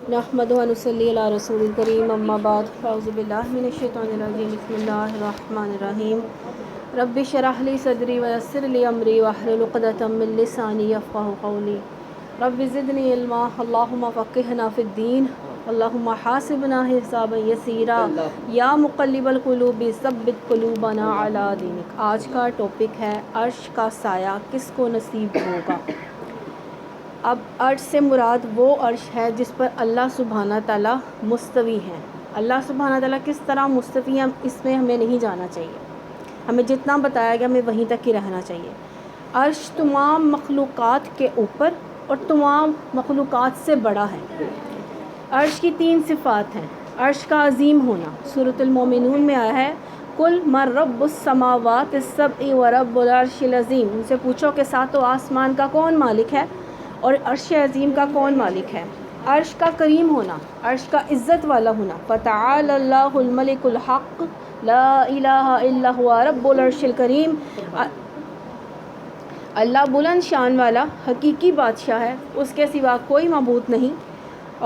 نحمدہ و نصلی علی رسول الکریم اما بعد اعوذ باللہ من الشیطان الرجیم بسم اللہ الرحمن الرحیم رب اشرح لی صدری ویسر لی امری واحلل عقدۃ من لسانی یفقہوا قولی رب زدنی علما اللہم فقہنا فی الدین اللہم حاسبنا حسابا یسیرا یا مقلب القلوب ثبت قلوبنا علی دینک۔ آج کا ٹاپک ہے عرش کا سایہ کس کو نصیب ہوگا۔ اب عرش سے مراد وہ عرش ہے جس پر اللہ سبحانہ تعالیٰ مستوی ہیں۔ اللہ سبحانہ تعالیٰ کس طرح مستوی ہیں اس میں ہمیں نہیں جانا چاہیے، ہمیں جتنا بتایا گیا ہمیں وہیں تک ہی رہنا چاہیے۔ عرش تمام مخلوقات کے اوپر اور تمام مخلوقات سے بڑا ہے۔ عرش کی 3 صفات ہیں۔ عرش کا عظیم ہونا، سورۃ المومنون میں آیا ہے قل من رب السماوات السبع ورب العرش العظیم۔ ان سے پوچھو کہ 7 آسمان کا کون مالک ہے اور عرش عظیم کا کون مالک ہے۔ عرش کا کریم ہونا، عرش کا عزت والا ہونا، فتعالی اللہ الملک الحق لا الہ الا هو رب العرش الکریم۔ اللہ بلند شان والا حقیقی بادشاہ ہے، اس کے سوا کوئی معبود نہیں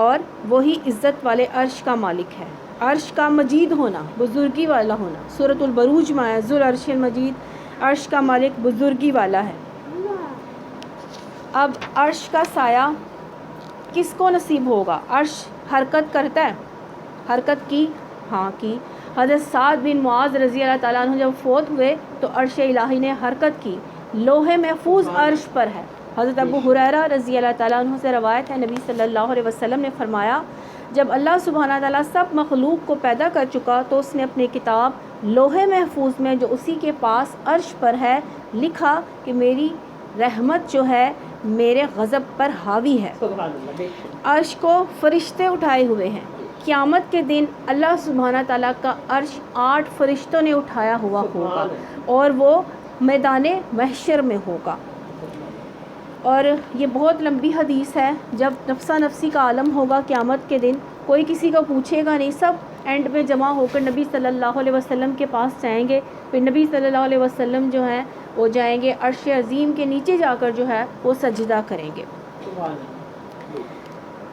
اور وہی عزت والے عرش کا مالک ہے۔ عرش کا مجید ہونا، بزرگی والا ہونا، سورۃ البروج میں ہے ذو العرش المجید، عرش کا مالک بزرگی والا ہے۔ اب عرش کا سایہ کس کو نصیب ہوگا۔ عرش حرکت کرتا ہے، حرکت کی، ہاں کی۔ حضرت سعد بن معاذ رضی اللہ تعالیٰ عنہ جب فوت ہوئے تو عرش الہی نے حرکت کی، لوح محفوظ عرش پر ہے۔ حضرت ابو ہریرہ رضی اللہ تعالیٰ عنہ سے روایت ہے، نبی صلی اللہ علیہ وسلم نے فرمایا جب اللہ سبحانہ تعالیٰ سب مخلوق کو پیدا کر چکا تو اس نے اپنی کتاب لوح محفوظ میں جو اسی کے پاس عرش پر ہے لکھا کہ میری رحمت جو ہے میرے غضب پر حاوی ہے۔ عرش کو فرشتے اٹھائے ہوئے ہیں۔ قیامت کے دن اللہ سبحانہ تعالیٰ کا عرش 8 فرشتوں نے اٹھایا ہوا ہوگا اور وہ میدان محشر میں ہوگا۔ اور یہ بہت لمبی حدیث ہے، جب نفسا نفسی کا عالم ہوگا قیامت کے دن کوئی کسی کو پوچھے گا نہیں، سب اینڈ میں جمع ہو کر نبی صلی اللہ علیہ وسلم کے پاس جائیں گے، پھر نبی صلی اللہ علیہ وسلم جو ہیں وہ جائیں گے عرش عظیم کے نیچے جا کر جو ہے وہ سجدہ کریں گے۔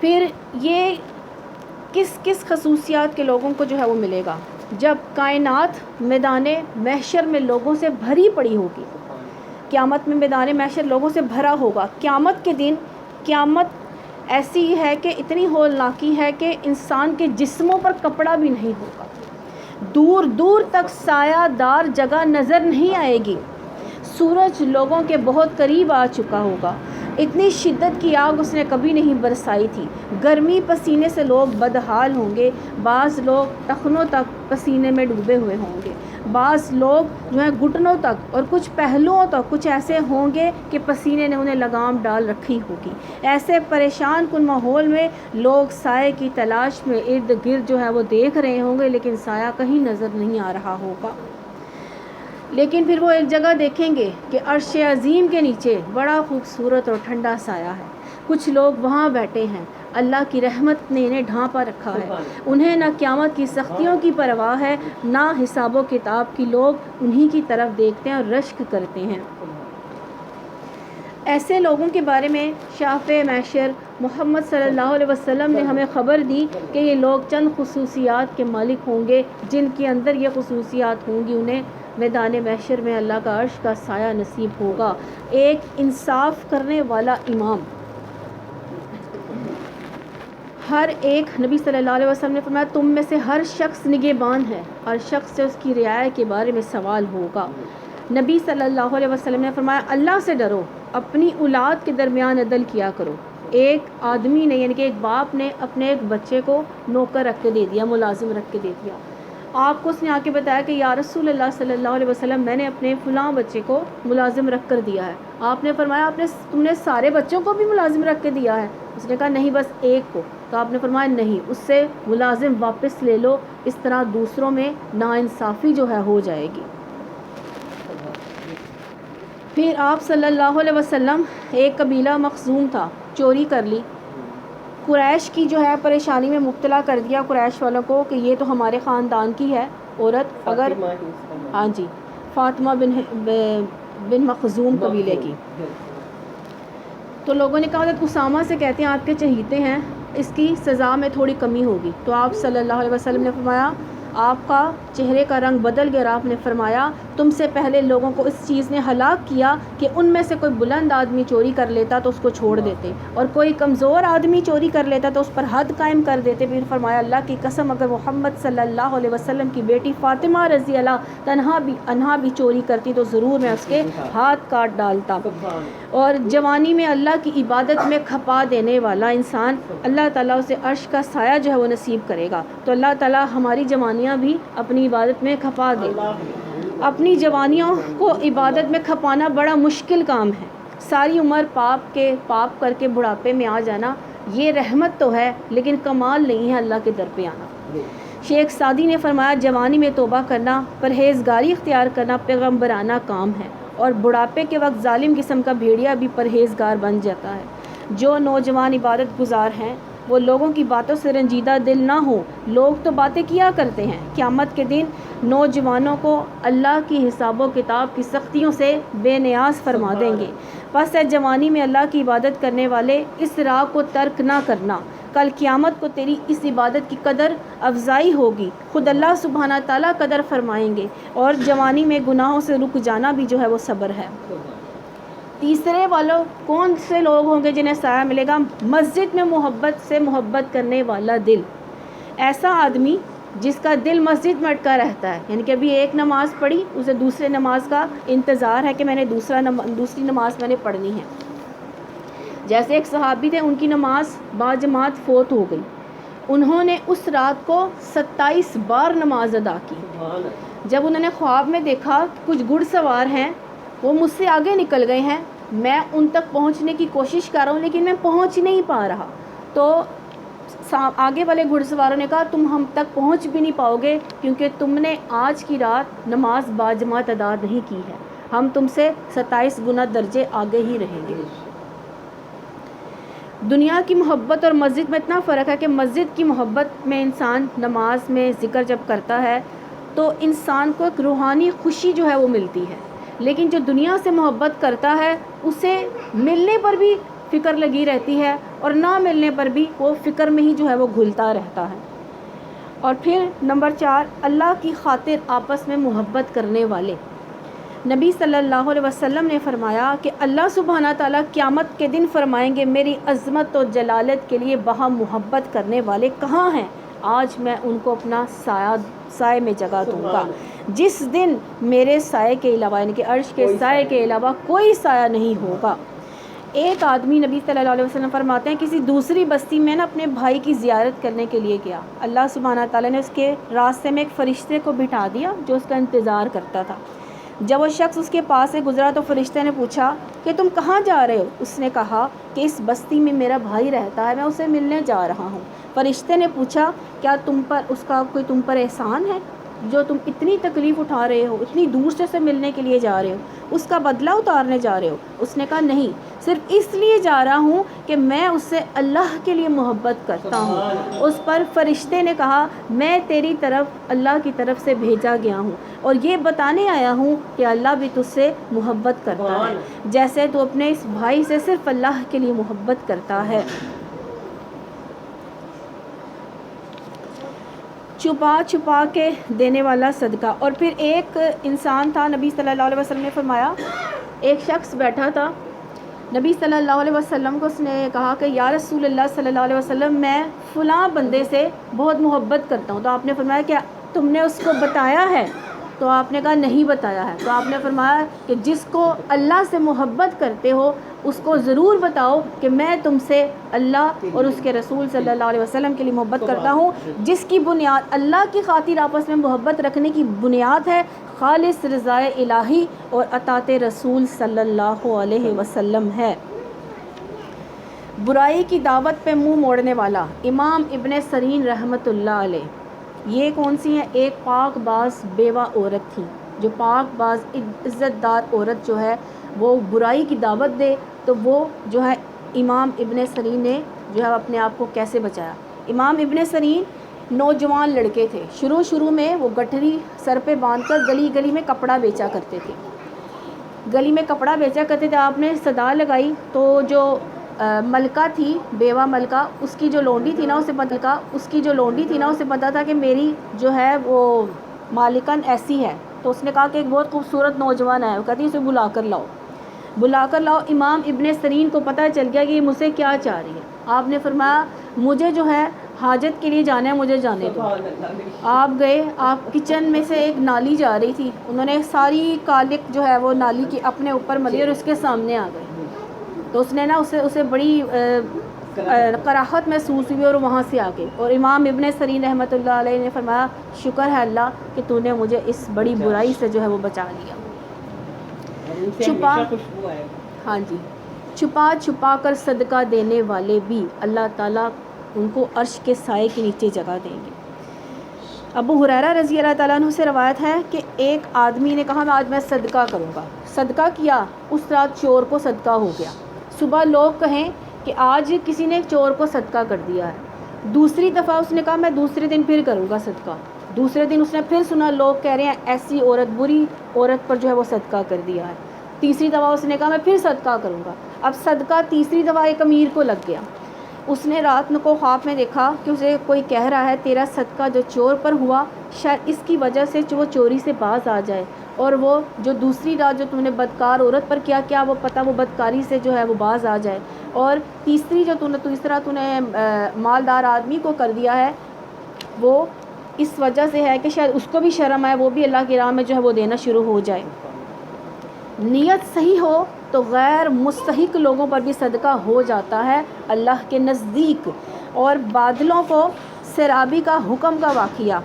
پھر یہ کس کس خصوصیات کے لوگوں کو جو ہے وہ ملے گا، جب کائنات میدان محشر میں لوگوں سے بھری پڑی ہوگی۔ قیامت میں میدان محشر لوگوں سے بھرا ہوگا۔ قیامت کے دن قیامت ایسی ہے کہ اتنی ہولناکی ہے کہ انسان کے جسموں پر کپڑا بھی نہیں ہوگا، دور دور تک سایہ دار جگہ نظر نہیں آئے گی، سورج لوگوں کے بہت قریب آ چکا ہوگا، اتنی شدت کی آگ اس نے کبھی نہیں برسائی تھی، گرمی پسینے سے لوگ بدحال ہوں گے، بعض لوگ ٹخنوں تک پسینے میں ڈوبے ہوئے ہوں گے، بعض لوگ جو ہیں گھٹنوں تک اور کچھ پہلوؤں تک کچھ ایسے ہوں گے کہ پسینے نے انہیں لگام ڈال رکھی ہوگی۔ ایسے پریشان کن ماحول میں لوگ سائے کی تلاش میں ارد گرد جو ہے وہ دیکھ رہے ہوں گے لیکن سایہ کہیں نظر نہیں آ رہا ہوگا۔ لیکن پھر وہ ایک جگہ دیکھیں گے کہ عرش عظیم کے نیچے بڑا خوبصورت اور ٹھنڈا سایہ ہے، کچھ لوگ وہاں بیٹھے ہیں، اللہ کی رحمت نے انہیں ڈھانپا رکھا ہے، انہیں نہ قیامت کی سختیوں کی پرواہ ہے نہ حساب و کتاب کی، لوگ انہی کی طرف دیکھتے ہیں اور رشک کرتے ہیں۔ ایسے لوگوں کے بارے میں شافع محشر محمد صلی اللہ علیہ وسلم نے ہمیں خبر دی کہ یہ لوگ چند خصوصیات کے مالک ہوں گے، جن کے اندر یہ خصوصیات ہوں گی انہیں میدان محشر میں اللہ کا عرش کا سایہ نصیب ہوگا۔ ایک انصاف کرنے والا امام، ہر ایک، نبی صلی اللہ علیہ وسلم نے فرمایا تم میں سے ہر شخص نگہبان ہے، ہر شخص سے اس کی رعایت کے بارے میں سوال ہوگا۔ نبی صلی اللہ علیہ وسلم نے فرمایا اللہ سے ڈرو، اپنی اولاد کے درمیان عدل کیا کرو۔ ایک آدمی نے یعنی کہ ایک باپ نے اپنے ایک بچے کو نوکر رکھ کے دے دیا، ملازم رکھ کے دے دیا، آپ کو اس نے آ کے بتایا کہ یا رسول اللہ صلی اللہ علیہ وسلم میں نے اپنے فلاں بچے کو ملازم رکھ کر دیا ہے۔ آپ نے فرمایا تم نے سارے بچوں کو بھی ملازم رکھ کے دیا ہے؟ اس نے کہا نہیں بس ایک کو۔ تو آپ نے فرمایا نہیں، اس سے ملازم واپس لے لو، اس طرح دوسروں میں ناانصافی جو ہے ہو جائے گی۔ پھر آپ صلی اللہ علیہ وسلم، ایک قبیلہ مخزوم تھا، چوری کر لی، قریش کی جو ہے پریشانی میں مبتلا کر دیا قریش والوں کو کہ یہ تو ہمارے خاندان کی ہے عورت، اگر ہاں جی فاطمہ بن مخزوم قبیلے کی، تو لوگوں نے کہا حضرت اسامہ سے کہتے ہیں آپ کے چہیتے ہیں اس کی سزا میں تھوڑی کمی ہوگی. تو آپ صلی اللہ علیہ وسلم نے فرمایا آپ کا چہرے کا رنگ بدل گیا اور آپ نے فرمایا تم سے پہلے لوگوں کو اس چیز نے ہلاک کیا کہ ان میں سے کوئی بلند آدمی چوری کر لیتا تو اس کو چھوڑ دیتے اور کوئی کمزور آدمی چوری کر لیتا تو اس پر حد قائم کر دیتے. پھر فرمایا اللہ کی قسم اگر محمد صلی اللہ علیہ وسلم کی بیٹی فاطمہ رضی اللہ عنہا بھی چوری کرتی تو ضرور میں اس کے ہاتھ کاٹ ڈالتا. اور جوانی میں اللہ کی عبادت میں کھپا دینے والا انسان اللہ تعالیٰ اسے عرش کا سایہ جو ہے وہ نصیب کرے گا. تو اللہ تعالیٰ ہماری جوانیاں بھی اپنی عبادت میں کھپا دے. اپنی جوانیوں کو عبادت میں کھپانا بڑا مشکل کام ہے. ساری عمر پاپ کر کے بڑھاپے میں آ جانا یہ رحمت تو ہے لیکن کمال نہیں ہے اللہ کے در پہ آنا. شیخ سعدی نے فرمایا جوانی میں توبہ کرنا پرہیزگاری اختیار کرنا پیغمبرانہ کام ہے اور بڑھاپے کے وقت ظالم قسم کا بھیڑیا بھی پرہیزگار بن جاتا ہے. جو نوجوان عبادت گزار ہیں وہ لوگوں کی باتوں سے رنجیدہ دل نہ ہو. لوگ تو باتیں کیا کرتے ہیں. قیامت کے دن نوجوانوں کو اللہ کی حساب و کتاب کی سختیوں سے بے نیاز فرما دیں گے. پس ہے جوانی میں اللہ کی عبادت کرنے والے اس راہ کو ترک نہ کرنا. کل قیامت کو تیری اس عبادت کی قدر افزائی ہوگی. خود اللہ سبحانہ تعالیٰ قدر فرمائیں گے. اور جوانی میں گناہوں سے رک جانا بھی جو ہے وہ صبر ہے. تیسرے والوں کون سے لوگ ہوں گے جنہیں سایہ ملے گا؟ مسجد میں محبت سے محبت کرنے والا دل. ایسا آدمی جس کا دل مسجد میں اٹکا رہتا ہے یعنی کہ ابھی ایک نماز پڑھی اسے دوسرے نماز کا انتظار ہے کہ میں نے دوسری نماز میں نے پڑھنی ہے. جیسے ایک صحابی تھے ان کی نماز باجماعت فوت ہو گئی. انہوں نے اس رات کو 27 بار نماز ادا کی. جب انہوں نے خواب میں دیکھا کچھ گھڑ سوار ہیں وہ مجھ سے آگے نکل گئے ہیں میں ان تک پہنچنے کی کوشش کر رہا ہوں لیکن میں پہنچ نہیں پا رہا. تو آگے والے گھڑ سواروں نے کہا تم ہم تک پہنچ بھی نہیں پاؤ گے کیونکہ تم نے آج کی رات نماز باجماعت ادا نہیں کی ہے. ہم تم سے 27 گنا درجے آگے ہی رہیں گے. دنیا کی محبت اور مسجد میں اتنا فرق ہے کہ مسجد کی محبت میں انسان نماز میں ذکر جب کرتا ہے تو انسان کو ایک روحانی خوشی جو ہے وہ ملتی ہے. لیکن جو دنیا سے محبت کرتا ہے اسے ملنے پر بھی فکر لگی رہتی ہے اور نہ ملنے پر بھی وہ فکر میں ہی جو ہے وہ گھلتا رہتا ہے. اور پھر نمبر 4 اللہ کی خاطر آپس میں محبت کرنے والے. نبی صلی اللہ علیہ وسلم نے فرمایا کہ اللہ سبحانہ تعالیٰ قیامت کے دن فرمائیں گے میری عظمت و جلالت کے لیے باہم محبت کرنے والے کہاں ہیں؟ آج میں ان کو اپنا سائے میں جگہ دوں گا. جس دن میرے سائے کے علاوہ یعنی کہ عرش کے سائے کے علاوہ کوئی سایہ نہیں ہوگا. ایک آدمی نبی صلی اللہ علیہ وسلم فرماتے ہیں کسی دوسری بستی میں نا اپنے بھائی کی زیارت کرنے کے لیے گیا. اللہ سبحانہ تعالیٰ نے اس کے راستے میں ایک فرشتے کو بٹھا دیا جو اس کا انتظار کرتا تھا. جب وہ شخص اس کے پاس سے گزرا تو فرشتے نے پوچھا کہ تم کہاں جا رہے ہو؟ اس نے کہا کہ اس بستی میں میرا بھائی رہتا ہے میں اسے ملنے جا رہا ہوں. فرشتے نے پوچھا کیا اس کا کوئی تم پر احسان ہے جو تم اتنی تکلیف اٹھا رہے ہو اتنی دور سے ملنے کے لیے جا رہے ہو اس کا بدلہ اتارنے جا رہے ہو؟ اس نے کہا نہیں صرف اس لیے جا رہا ہوں کہ میں اس سے اللہ کے لیے محبت کرتا ہوں. اس پر فرشتے نے کہا میں تیری طرف اللہ کی طرف سے بھیجا گیا ہوں اور یہ بتانے آیا ہوں کہ اللہ بھی تجھ سے محبت کرتا ہے جیسے تو اپنے اس بھائی سے صرف اللہ کے لیے محبت کرتا ہے. چھپا چھپا کے دینے والا صدقہ. اور پھر ایک انسان تھا نبی صلی اللہ علیہ وسلم نے فرمایا ایک شخص بیٹھا تھا نبی صلی اللہ علیہ وسلم کو اس نے کہا کہ یا رسول اللہ صلی اللہ علیہ وسلم میں فلاں بندے سے بہت محبت کرتا ہوں. تو آپ نے فرمایا کہ تم نے اس کو بتایا ہے؟ تو آپ نے کہا نہیں بتایا ہے. تو آپ نے فرمایا کہ جس کو اللہ سے محبت کرتے ہو اس کو ضرور بتاؤ کہ میں تم سے اللہ اور اس کے رسول صلی اللہ علیہ وسلم کے لیے محبت کرتا ہوں جس کی بنیاد اللہ کی خاطر آپس میں محبت رکھنے کی بنیاد ہے خالص رضائے الہی اور اطاعت رسول صلی اللہ علیہ وسلم ہے. برائی کی دعوت پہ منہ موڑنے والا امام ابن سیرین رحمۃ اللہ علیہ. یہ کون سی ہیں؟ ایک پاک باز بیوہ عورت تھی جو پاک باز عزت دار عورت جو ہے وہ برائی کی دعوت دے تو وہ جو ہے امام ابن سیرین نے جو ہے اپنے آپ کو کیسے بچایا. امام ابن سیرین نوجوان لڑکے تھے. شروع میں وہ گٹھری سر پہ باندھ کر گلی گلی میں کپڑا بیچا کرتے تھے. آپ نے صدا لگائی تو جو ملکہ تھی، بیوہ ملکہ، اس کی جو لونڈی تھی نا اسے پتہ تھا کہ میری جو ہے وہ مالکن ایسی ہے، تو اس نے کہا کہ ایک بہت خوبصورت نوجوان ہے، وہ کہتی ہے اسے بلا کر لاؤ۔ امام ابن سیرین کو پتہ چل گیا کہ یہ مجھ سے کیا چاہ رہی ہے۔ آپ نے فرمایا مجھے جو ہے حاجت کے لیے جانا ہے، مجھے جانے دو۔ آپ گئے، آپ کچن میں سے ایک نالی جا رہی تھی، انہوں نے ساری کالک جو ہے وہ نالی کی اپنے اوپر ملی اور اس کے سامنے آ گئے، تو اس نے نا اسے بڑی کراہت محسوس ہوئی اور وہاں سے آ گئے، اور امام ابن سیرین رحمۃ اللہ علیہ نے فرمایا شکر ہے اللہ کہ تو نے مجھے اس بڑی برائی سے جو ہے وہ بچا لیا۔ چھپا کر صدقہ دینے والے بھی اللہ تعالیٰ ان کو عرش کے سائے کے نیچے جگہ دیں گے۔ ابو ہریرہ رضی اللہ تعالیٰ عنہ سے روایت ہے کہ ایک آدمی نے کہا آج میں صدقہ کروں گا، صدقہ کیا، اس رات چور کو صدقہ ہو گیا، صبح لوگ کہیں کہ آج کسی نے چور کو صدقہ کر دیا ہے، دوسری دفعہ اس نے کہا میں دوسرے دن پھر کروں گا صدقہ، دوسرے دن اس نے پھر سنا لوگ کہہ رہے ہیں ایسی عورت، بری عورت پر جو ہے وہ صدقہ کر دیا ہے، تیسری دفعہ اس نے کہا میں پھر صدقہ کروں گا، اب صدقہ تیسری دفعہ ایک امیر کو لگ گیا، اس نے رات کو خواب میں دیکھا کہ اسے کوئی کہہ رہا ہے تیرا صدقہ جو چور پر ہوا شاید اس کی وجہ سے وہ چوری سے باز آ جائے، اور وہ جو دوسری رات جو تم نے بدکار عورت پر کیا وہ پتہ وہ بدکاری سے جو ہے وہ باز آ جائے، اور تیسری جو تیسرا تو نے مالدار آدمی کو کر دیا ہے وہ اس وجہ سے ہے کہ شاید اس کو بھی شرم آئے، وہ بھی اللہ کی راہ میں جو ہے وہ دینا شروع ہو جائے۔ نیت صحیح ہو تو غیر مستحق لوگوں پر بھی صدقہ ہو جاتا ہے اللہ کے نزدیک۔ اور بادلوں کو سیرابی کا حکم کا واقعہ،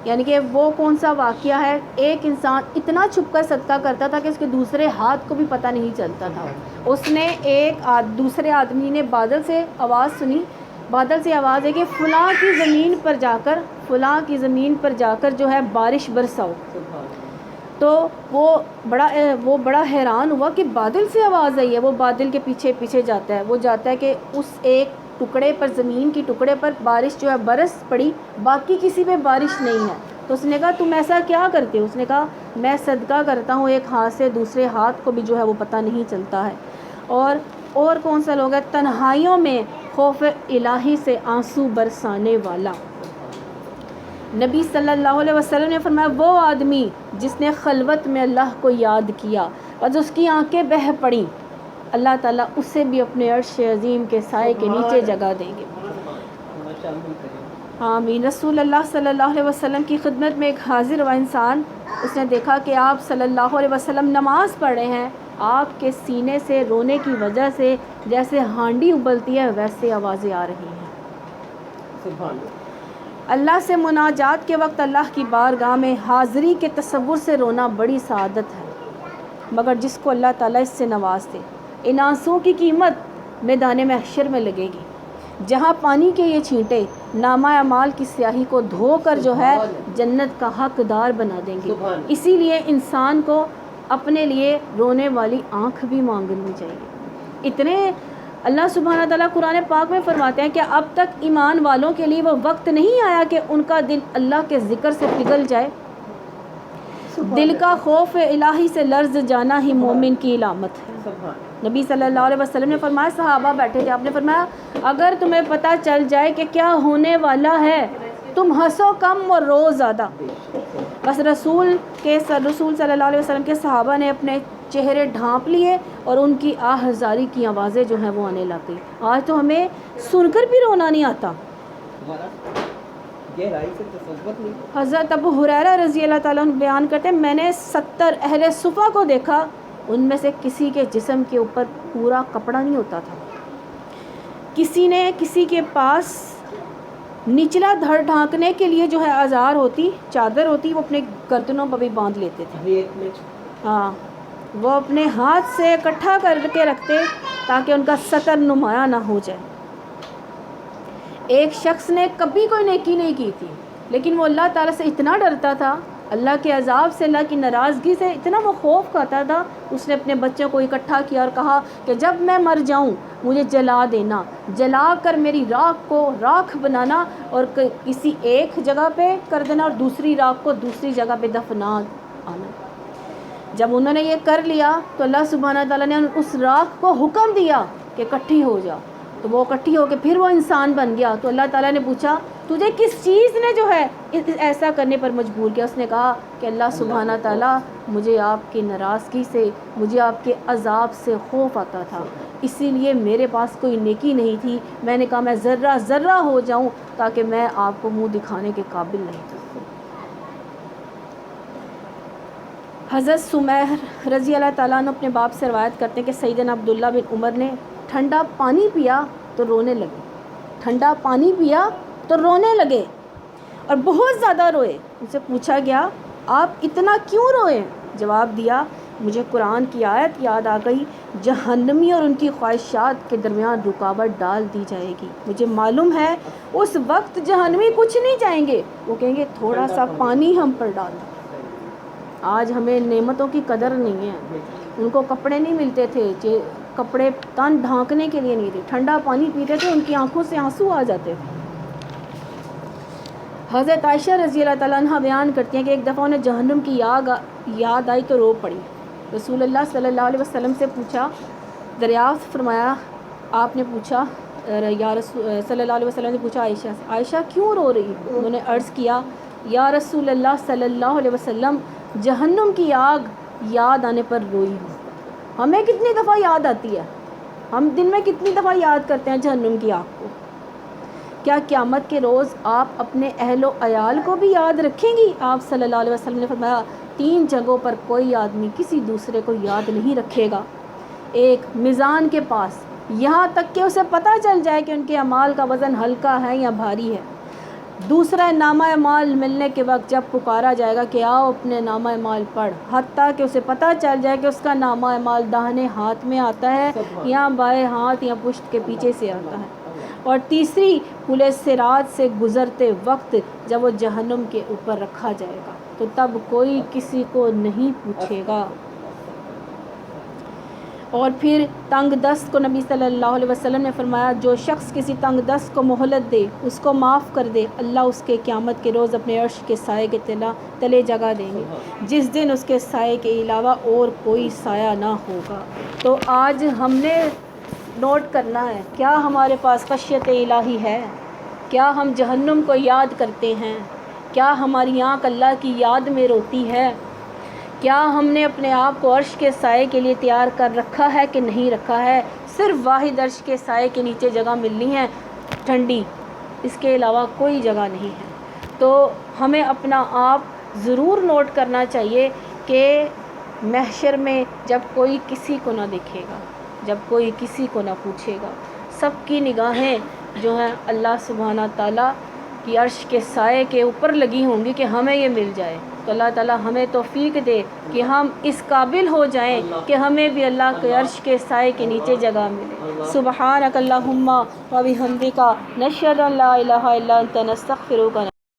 یعنی کہ وہ کون سا واقعہ ہے، ایک انسان اتنا چھپ کر صدقہ کرتا تھا کہ اس کے دوسرے ہاتھ کو بھی پتہ نہیں چلتا تھا، اس نے دوسرے آدمی نے بادل سے آواز سنی، بادل سے آواز ہے کہ فلاں کی زمین پر جا کر جو ہے بارش برساؤ، تو وہ بڑا حیران ہوا کہ بادل سے آواز آئی ہے، وہ بادل کے پیچھے جاتا ہے، وہ جاتا ہے کہ اس ایک ٹکڑے پر، زمین کی ٹکڑے پر بارش جو ہے برس پڑی، باقی کسی پہ بارش نہیں ہے، تو اس نے کہا تم ایسا کیا کرتے ہو، اس نے کہا میں صدقہ کرتا ہوں ایک ہاتھ سے، دوسرے ہاتھ کو بھی جو ہے وہ پتہ نہیں چلتا ہے۔ اور کون سا لوگ ہے، تنہائیوں میں خوف الہی سے آنسو برسانے والا۔ نبی صلی اللہ علیہ وسلم نے فرمایا وہ آدمی جس نے خلوت میں اللہ کو یاد کیا اور اس کی آنکھیں بہہ پڑیں، اللہ تعالیٰ اسے بھی اپنے عرش عظیم کے سائے کے نیچے جگہ دیں گے۔ آمین۔ رسول اللہ صلی اللہ علیہ وسلم کی خدمت میں ایک حاضر ہوا انسان، اس نے دیکھا کہ آپ صلی اللہ علیہ وسلم نماز پڑھ رہے ہیں، آپ کے سینے سے رونے کی وجہ سے جیسے ہانڈی ابلتی ہے ویسے آوازیں آ رہی ہیں۔ سبحان اللہ۔ اللہ سے مناجات کے وقت اللہ کی بارگاہ میں حاضری کے تصور سے رونا بڑی سعادت ہے، مگر جس کو اللہ تعالیٰ اس سے نواز دے، ان آنسوؤں کی قیمت میدان محشر میں لگے گی، جہاں پانی کے یہ چھینٹے نامہ اعمال کی سیاہی کو دھو کر جو ہے جنت کا حقدار بنا دیں گے۔ اسی لیے انسان کو اپنے لیے رونے والی آنکھ بھی مانگنی چاہیے۔ اتنے اللہ سبحانہ تعالیٰ قرآن پاک میں فرماتے ہیں کہ اب تک ایمان والوں کے لیے وہ وقت نہیں آیا کہ ان کا دل اللہ کے ذکر سے پگھل جائے، دل کا خوف الہی سے لرز جانا ہی مومن کی علامت ہے۔ نبی صلی اللہ علیہ وسلم نے فرمایا، صحابہ بیٹھے تھے، آپ نے فرمایا اگر تمہیں پتہ چل جائے کہ کیا ہونے والا ہے تم ہنسو کم اور رو زیادہ۔ بس رسول صلی اللہ علیہ وسلم کے صحابہ نے اپنے چہرے ڈھانپ لیے اور ان کی آہذاری کی آوازیں جو ہیں وہ آنے لگ گئی۔ آج تو ہمیں سن کر بھی رونا نہیں آتا۔ حضرت ابو ہریرہ رضی اللہ تعالیٰ عنہ بیان کرتے ہیں میں نے 70 اہل صفہ کو دیکھا، ان میں سے کسی کے جسم کے اوپر پورا کپڑا نہیں ہوتا تھا، کسی کے پاس نچلا دھڑ ڈھانکنے کے لیے جو ہے آزار ہوتی، چادر ہوتی، وہ اپنے گردنوں پر بھی باندھ لیتے تھے، ہاں وہ اپنے ہاتھ سے اکٹھا کر کے رکھتے تاکہ ان کا سطر نمایاں نہ ہو جائے۔ ایک شخص نے کبھی کوئی نیکی نہیں کی تھی، لیکن وہ اللہ تعالیٰ سے اتنا ڈرتا تھا، اللہ کے عذاب سے، اللہ کی ناراضگی سے اتنا وہ خوف کھاتا تھا، اس نے اپنے بچوں کو اکٹھا کیا اور کہا کہ جب میں مر جاؤں مجھے جلا دینا، جلا کر میری راکھ کو راکھ بنانا اور کسی ایک جگہ پہ کر دینا اور دوسری راکھ کو دوسری جگہ پہ دفنا آنا۔ جب انہوں نے یہ کر لیا تو اللہ سبحانہ تعالیٰ نے اس راکھ کو حکم دیا کہ اکٹھی ہو جا، تو وہ اکٹھی ہو کے پھر وہ انسان بن گیا. تو اللہ تعالیٰ نے پوچھا تجھے کس چیز نے جو ہے ایسا کرنے پر مجبور کیا؟ اس نے کہا کہ اللہ سبحانہ تعالیٰ مجھے آپ کی ناراضگی سے، مجھے آپ کے عذاب سے خوف آتا تھا، اسی لیے میرے پاس کوئی نیکی نہیں تھی. میں نے کہا میں ذرہ ذرہ ہو جاؤں تاکہ میں آپ کو منہ دکھانے کے قابل نہیں تھا. حضرت سمیر رضی اللہ تعالیٰ عنہ اپنے باپ سے روایت کرتے ہیں کہ سیدنا عبداللہ بن عمر نے ٹھنڈا پانی پیا تو رونے لگے، ٹھنڈا پانی پیا تو رونے لگے اور بہت زیادہ روئے. ان سے پوچھا گیا آپ اتنا کیوں روئے؟ جواب دیا مجھے قرآن کی آیت یاد آ گئی، جہنمی اور ان کی خواہشات کے درمیان رکاوٹ ڈال دی جائے گی. مجھے معلوم ہے اس وقت جہنمی کچھ نہیں چاہیں گے، وہ کہیں گے تھوڑا سا پانی ہم پر ڈال دو. آج ہمیں نعمتوں کی قدر نہیں ہے. ان کو کپڑے نہیں ملتے تھے، کپڑے تن ڈھانکنے کے لیے نہیں تھے، ٹھنڈا پانی پیتے تھے ان کی آنکھوں سے آنسو آ جاتے تھے. حضرت عائشہ رضی اللہ تعالیٰ عنہ بیان کرتی ہیں کہ ایک دفعہ انہیں جہنم کی یاد آئی تو رو پڑی. رسول اللہ صلی اللہ علیہ وسلم سے پوچھا، دریافت فرمایا، آپ نے پوچھا یا رسول صلی اللہ علیہ وسلم نے پوچھا عائشہ سے، عائشہ کیوں رو رہی؟ انہوں نے عرض کیا یا رسول اللہ صلی اللہ علیہ وسلم جہنم کی آگ یاد آنے پر روئی ہوں. ہمیں کتنی دفعہ یاد آتی ہے؟ ہم دن میں کتنی دفعہ یاد کرتے ہیں جہنم کی آگ کو؟ کیا قیامت کے روز آپ اپنے اہل و عیال کو بھی یاد رکھیں گی؟ آپ صلی اللہ علیہ وسلم نے فرمایا 3 جگہوں پر کوئی آدمی کسی دوسرے کو یاد نہیں رکھے گا. ایک، میزان کے پاس، یہاں تک کہ اسے پتہ چل جائے کہ ان کے اعمال کا وزن ہلکا ہے یا بھاری ہے. دوسرا، نامہ اعمال ملنے کے وقت جب پکارا جائے گا کہ آؤ اپنے نامہ اعمال پڑھ، حتیٰ کہ اسے پتہ چل جائے کہ اس کا نامہ اعمال داہنے ہاتھ میں آتا ہے یا بائیں ہاتھ یا پشت کے پیچھے سے آتا ہے. اور تیسری، پل صراط سے گزرتے وقت جب وہ جہنم کے اوپر رکھا جائے گا تو تب کوئی کسی کو نہیں پوچھے گا. اور پھر تنگ دست کو نبی صلی اللہ علیہ وسلم نے فرمایا جو شخص کسی تنگ دست کو مہلت دے، اس کو معاف کر دے، اللہ اس کے قیامت کے روز اپنے عرش کے سائے کے تلے جگہ دیں گے، جس دن اس کے سائے کے علاوہ اور کوئی سایہ نہ ہوگا. تو آج ہم نے نوٹ کرنا ہے، کیا ہمارے پاس خشیت الہی ہے؟ کیا ہم جہنم کو یاد کرتے ہیں؟ کیا ہماری آنکھ اللہ کی یاد میں روتی ہے؟ کیا ہم نے اپنے آپ کو عرش کے سائے کے لیے تیار کر رکھا ہے کہ نہیں رکھا ہے؟ صرف واحد عرش کے سائے کے نیچے جگہ ملنی ہے ٹھنڈی، اس کے علاوہ کوئی جگہ نہیں ہے. تو ہمیں اپنا آپ ضرور نوٹ کرنا چاہیے کہ محشر میں جب کوئی کسی کو نہ دیکھے گا، جب کوئی کسی کو نہ پوچھے گا، سب کی نگاہیں جو ہیں اللہ سبحانہ تعالیٰ کی عرش کے سائے کے اوپر لگی ہوں گی کہ ہمیں یہ مل جائے. تو اللہ تعالیٰ ہمیں توفیق دے کہ ہم اس قابل ہو جائیں کہ ہمیں بھی اللہ کے عرش کے سائے کے نیچے جگہ ملے. سبحانک اللہم و بحمدک نشہد ان لا الہ الا انت نستغفرک.